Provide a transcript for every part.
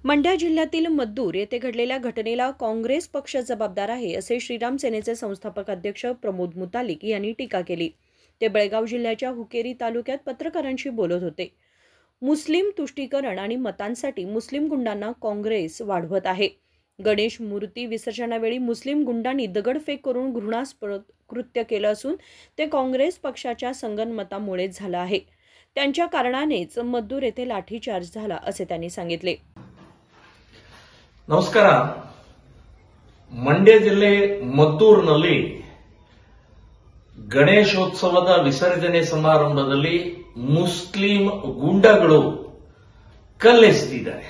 मंड्या जिल्ह्यातील मद्दूर येथे घडलेल्या घटनेला काँग्रेस पक्ष जबाबदार आहे असे श्रीराम सेनेचे संस्थापक अध्यक्ष प्रमोद मुतालिक यांनी टीका केली। ते बेळगाव जिल्ह्याच्या हुकेरी तालुक्यात पत्रकारांशी बोलत होते। मुस्लिम तुष्टीकरण आणि मतांसाठी मुस्लिम गुंडांना काँग्रेस वाढवत आहे। गणेश मूर्ती विसर्जनावेळी मुस्लिम गुंडांनी दगडफेक करून घृणास्पद कृत्य केलं असून ते काँग्रेस पक्षाच्या संगनमतामुळे झालं आहे। त्यांच्या कारणानेच मद्दूर येथे लाठीचार्ज झाला असे त्यांनी सांगितले। ನಮಸ್ಕಾರ। ಮಂಡ್ಯ ಜಿಲ್ಲೆ ಮದ್ದೂರಿನಲ್ಲಿ ಗಣೇಶೋತ್ಸವದ ವಿಸರ್ಜನೆ ಸಮಾರಂಭದಲ್ಲಿ ಮುಸ್ಲಿಂ ಗುಂಡಗಳು ಕಲ್ಲೆಸೆದಿದ್ದಾರೆ।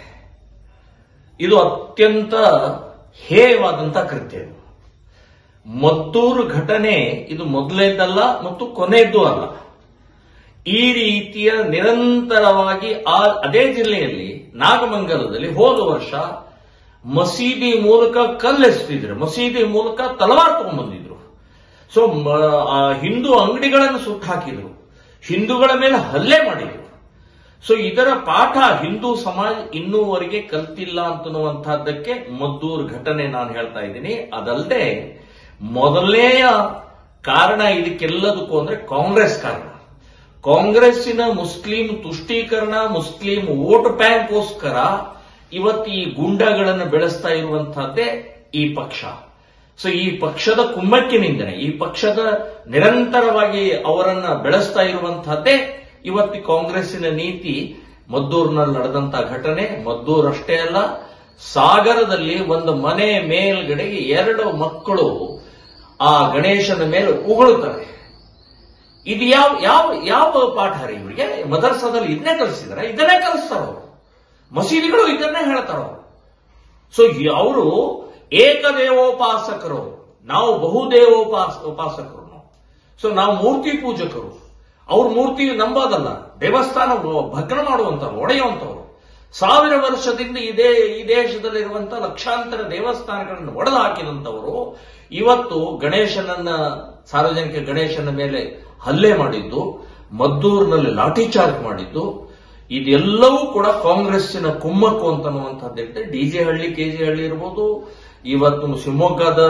ಇದು ಅತ್ಯಂತ ಹೇಯವಾದಂತಹ ಕೃತ್ಯ। ಮದ್ದೂರು ಘಟನೆ ಇದು ಮೊದಲನೇದಲ್ಲ ಮತ್ತು ಕೊನೆಯದ್ದು ಅಲ್ಲ। ಈ ರೀತಿಯ ನಿರಂತರವಾಗಿ ಅದೇ ಜಿಲ್ಲೆಯಲ್ಲಿ ನಾಗಮಂಗಲದಲ್ಲಿ ಹೋದ ವರ್ಷ ಮಸೀದಿ ಮೂಲಕ ಕಲ್ಲೆಸೆದಿದ್ರು, ಮಸೀದಿ ಮೂಲಕ ತಲವಾರು ತಗೊಂಡ್ಬಂದಿದ್ರು। ಸೊ ಹಿಂದೂ ಅಂಗಡಿಗಳನ್ನು ಸುಟ್ಟು ಹಾಕಿದ್ರು, ಹಿಂದೂಗಳ ಮೇಲೆ ಹಲ್ಲೆ ಮಾಡಿದ್ರು। ಸೊ ಇದರ ಪಾಠ ಹಿಂದೂ ಸಮಾಜ ಇನ್ನೂವರೆಗೆ ಕಲ್ತಿಲ್ಲ ಅಂತನ್ನುವಂತಹದ್ದಕ್ಕೆ ಮದ್ದೂರು ಘಟನೆ ನಾನು ಹೇಳ್ತಾ ಇದ್ದೀನಿ। ಅದಲ್ಲದೆ ಮೊದಲನೆಯ ಕಾರಣ ಇದಕ್ಕೆಲ್ಲದಕ್ಕೂ ಅಂದ್ರೆ ಕಾಂಗ್ರೆಸ್ ಕಾರಣ। ಕಾಂಗ್ರೆಸ್ಸಿನ ಮುಸ್ಲಿಂ ತುಷ್ಟೀಕರಣ, ಮುಸ್ಲಿಂ ವೋಟ್ ಬ್ಯಾಂಕ್ಗೋಸ್ಕರ ಇವತ್ತು ಈ ಗುಂಡಗಳನ್ನು ಬೆಳೆಸ್ತಾ ಇರುವಂತಹದ್ದೇ ಈ ಪಕ್ಷ। ಸೊ ಈ ಪಕ್ಷದ ಕುಮ್ಮಕ್ಕಿನಿಂದನೇ, ಈ ಪಕ್ಷದ ನಿರಂತರವಾಗಿ ಅವರನ್ನ ಬೆಳೆಸ್ತಾ ಇರುವಂತಹದ್ದೇ ಇವತ್ತು ಕಾಂಗ್ರೆಸ್ಸಿನ ನೀತಿ। ಮದ್ದೂರಿನಲ್ಲಿ ನಡೆದಂತಹ ಘಟನೆ ಮದ್ದೂರಷ್ಟೇ ಅಲ್ಲ, ಸಾಗರದಲ್ಲಿ ಒಂದು ಮನೆ ಮೇಲ್ಗಡೆಗೆ 2 ಮಕ್ಕಳು ಆ ಗಣೇಶನ ಮೇಲೆ ಉಗುಳುತ್ತಾರೆ। ಇದು ಯಾವ ಪಾಠ ರೀ ಇವರಿಗೆ? ಮದರ್ಸಾದಲ್ಲಿ ಇದನ್ನೇ ಕಲಿಸಿದಾರೆ, ಇದನ್ನೇ ಕಲಿಸ್ತಾರ ಅವರು, ಮಸೀದಿಗಳು ಇದನ್ನೇ ಹೇಳ್ತಾರ ಅವರು। ಸೊ ಅವರು ಏಕದೇವೋಪಾಸಕರು, ನಾವು ಬಹುದೇವೋಪಾಸಕರು ನಾವು। ಸೊ ನಾವು ಮೂರ್ತಿ ಪೂಜಕರು, ಅವ್ರ ಮೂರ್ತಿ ನಂಬೋದಲ್ಲ, ದೇವಸ್ಥಾನ ಭಗ್ನ ಮಾಡುವಂತವ್ರು, ಒಡೆಯುವಂತವ್ರು। 1000 ವರ್ಷದಿಂದ ಈ ದೇಶದಲ್ಲಿರುವಂತಹ ಲಕ್ಷಾಂತರ ದೇವಸ್ಥಾನಗಳನ್ನು ಒಡೆದು ಹಾಕಿದಂತವರು ಇವತ್ತು ಗಣೇಶನನ್ನ, ಸಾರ್ವಜನಿಕ ಗಣೇಶನ ಮೇಲೆ ಹಲ್ಲೆ ಮಾಡಿದ್ದು, ಮದ್ದೂರಿನಲ್ಲಿ ಲಾಠಿಚಾರ್ಜ್ ಮಾಡಿದ್ದು, ಇದೆಲ್ಲವೂ ಕೂಡ ಕಾಂಗ್ರೆಸ್ಸಿನ ಕುಮ್ಮಕ್ಕು ಅಂತನ್ನುವಂಥದ್ದು ಹೇಳ್ತಾರೆ। ಡಿಜೆ ಹಳ್ಳಿ, ಕೆಜೆ ಹಳ್ಳಿ ಇರ್ಬೋದು, ಇವತ್ತು ಶಿವಮೊಗ್ಗದ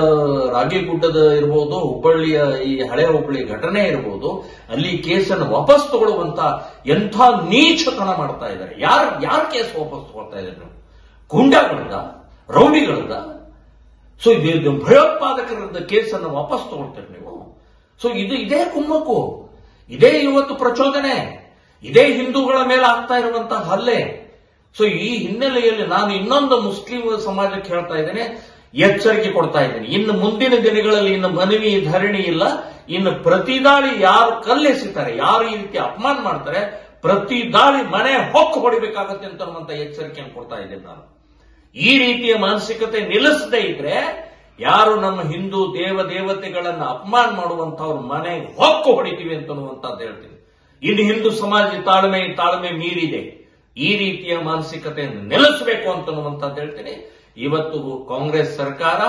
ರಾಗಿಗುಡ್ಡದ ಇರ್ಬೋದು, ಹುಬ್ಬಳ್ಳಿಯ ಈ ಹಳೆ ಹುಬ್ಬಳ್ಳಿ ಘಟನೆ ಇರ್ಬೋದು, ಅಲ್ಲಿ ಕೇಸನ್ನು ವಾಪಸ್ ತಗೊಳ್ಳುವಂತ ಎಂಥ ನೀಚತನ ಮಾಡ್ತಾ ಇದ್ದಾರೆ। ಯಾರ ಕೇಸ್ ವಾಪಸ್ ತಗೊಳ್ತಾ ಇದ್ದಾರೆ? ನೀವು ಗುಂಡಾಗಳಿಂದ, ರೌಡಿಗಳಿಂದ? ಸೊ ಇದು ಭಯೋತ್ಪಾದಕರ ಕೇಸನ್ನು ವಾಪಸ್ ತಗೊಳ್ತೀರಿ ನೀವು? ಸೊ ಇದೇ ಕುಮ್ಮಕ್ಕು, ಇದೇ ಇವತ್ತು ಪ್ರಚೋದನೆ, ಇದೇ ಹಿಂದೂಗಳ ಮೇಲೆ ಆಗ್ತಾ ಇರುವಂತಹ ಹಲ್ಲೆ। ಸೊ ಈ ಹಿನ್ನೆಲೆಯಲ್ಲಿ ನಾನು ಇನ್ನೊಂದು ಮುಸ್ಲಿಂ ಸಮಾಜಕ್ಕೆ ಹೇಳ್ತಾ ಇದ್ದೇನೆ, ಎಚ್ಚರಿಕೆ ಕೊಡ್ತಾ ಇದ್ದೇನೆ। ಇನ್ನು ಮುಂದಿನ ದಿನಗಳಲ್ಲಿ ಇನ್ನು ಮನವಿ ಧರಣಿ ಇಲ್ಲ, ಇನ್ನು ಪ್ರತಿ ದಾಳಿ ಯಾರು ಕಲ್ಲೆಸಿತಾರೆ, ಯಾರು ಈ ರೀತಿ ಅಪಮಾನ ಮಾಡ್ತಾರೆ, ಪ್ರತಿ ದಾಳಿ ಮನೆ ಹೊಕ್ಕು ಹೊಡಿಬೇಕಾಗತ್ತೆ ಅಂತ ಎಚ್ಚರಿಕೆಯನ್ನು ಕೊಡ್ತಾ ಇದ್ದೇನೆ ನಾನು। ಈ ರೀತಿಯ ಮಾನಸಿಕತೆ ನಿಲ್ಲಿಸದೇ ಇದ್ರೆ ಯಾರು ನಮ್ಮ ಹಿಂದೂ ದೇವತೆಗಳನ್ನ ಅಪಮಾನ ಮಾಡುವಂತವ್ರ ಮನೆ ಹೊಕ್ಕು ಹೊಡಿತೀವಿ ಅಂತನ್ನುವಂತದ್ದು ಹೇಳ್ತೀನಿ। ಇನ್ನು ಹಿಂದೂ ಸಮಾಜ ತಾಳ್ಮೆ ಮೀರಿದೆ, ಈ ರೀತಿಯ ಮಾನಸಿಕತೆಯನ್ನು ನಿಲ್ಲಿಸಬೇಕು ಅಂತನ್ನುವಂತದ್ದು ಹೇಳ್ತೀನಿ। ಇವತ್ತು ಕಾಂಗ್ರೆಸ್ ಸರ್ಕಾರ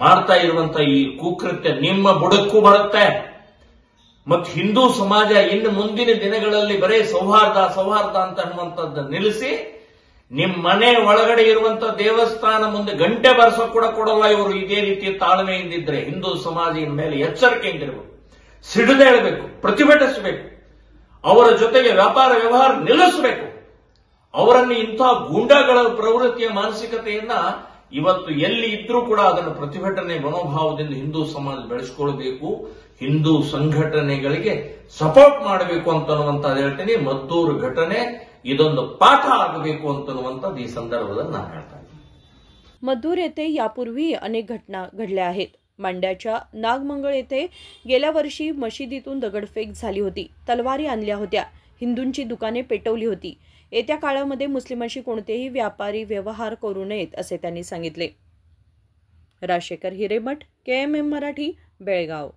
ಮಾಡ್ತಾ ಇರುವಂತಹ ಈ ಕುಕೃತ್ಯ ನಿಮ್ಮ ಬುಡಕ್ಕೂ ಬರುತ್ತೆ, ಮತ್ತು ಹಿಂದೂ ಸಮಾಜ ಇನ್ನು ಮುಂದಿನ ದಿನಗಳಲ್ಲಿ ಬರೇ ಸೌಹಾರ್ದ ಅಂತ ಅನ್ನುವಂಥದ್ದು ನಿಲ್ಲಿಸಿ, ನಿಮ್ಮ ಮನೆ ಒಳಗಡೆ ಇರುವಂತಹ ದೇವಸ್ಥಾನ ಮುಂದೆ ಗಂಟೆ ಬರ್ಸೋ ಕೂಡ ಕೊಡಲ್ಲ ಇವರು ಇದೇ ರೀತಿಯ ತಾಳ್ಮೆಯಿಂದಿದ್ರೆ ಹಿಂದೂ ಸಮಾಜ ಇನ್ ಮೇಲೆ ಎಚ್ಚರಿಕೆಯಿಂದಿರಬೇಕು, ಸಿಡಿದೇಳಬೇಕು, ಪ್ರತಿಭಟಿಸಬೇಕು, ಅವರ ಜೊತೆಗೆ ವ್ಯಾಪಾರ ವ್ಯವಹಾರ ನಿಲ್ಲಿಸಬೇಕು। ಅವರನ್ನು ಇಂಥ ಗೂಂಡಾಗಳ ಪ್ರವೃತ್ತಿಯ ಮಾನಸಿಕತೆಯನ್ನ ಇವತ್ತು ಎಲ್ಲಿ ಇದ್ರೂ ಕೂಡ ಅದನ್ನು ಪ್ರತಿಭಟನೆ ಮನೋಭಾವದಿಂದ ಹಿಂದೂ ಸಮಾಜ ಬೆಳೆಸಿಕೊಳ್ಳಬೇಕು, ಹಿಂದೂ ಸಂಘಟನೆಗಳಿಗೆ ಸಪೋರ್ಟ್ ಮಾಡಬೇಕು ಅಂತನ್ನುವಂಥದ್ದು ಹೇಳ್ತೀನಿ। ಮದ್ದೂರು ಘಟನೆ ಇದೊಂದು ಪಾಠ ಆಗಬೇಕು ಅಂತನ್ನುವಂಥದ್ದು ಈ ಸಂದರ್ಭದಲ್ಲಿ ನಾನು ಹೇಳ್ತಾ ಇದ್ದೀನಿ। मद्दूर येथे यापूर्वी अनेक घटना घडल्या आहेत। मांड्याच्या नागमंगळ येथे गेल्या वर्षी मशिदीतून दगडफेक झाली होती, तलवारी आणल्या होत्या, हिंदूंची दुकाने पेटवली होती। येत्या काळामध्ये मुस्लिमांशी कोणतेही व्यापारी व्यवहार करू नयेत असे त्यांनी सांगितले। राजशेखर हिरेमठ, KMM मराठी, बेळगाव।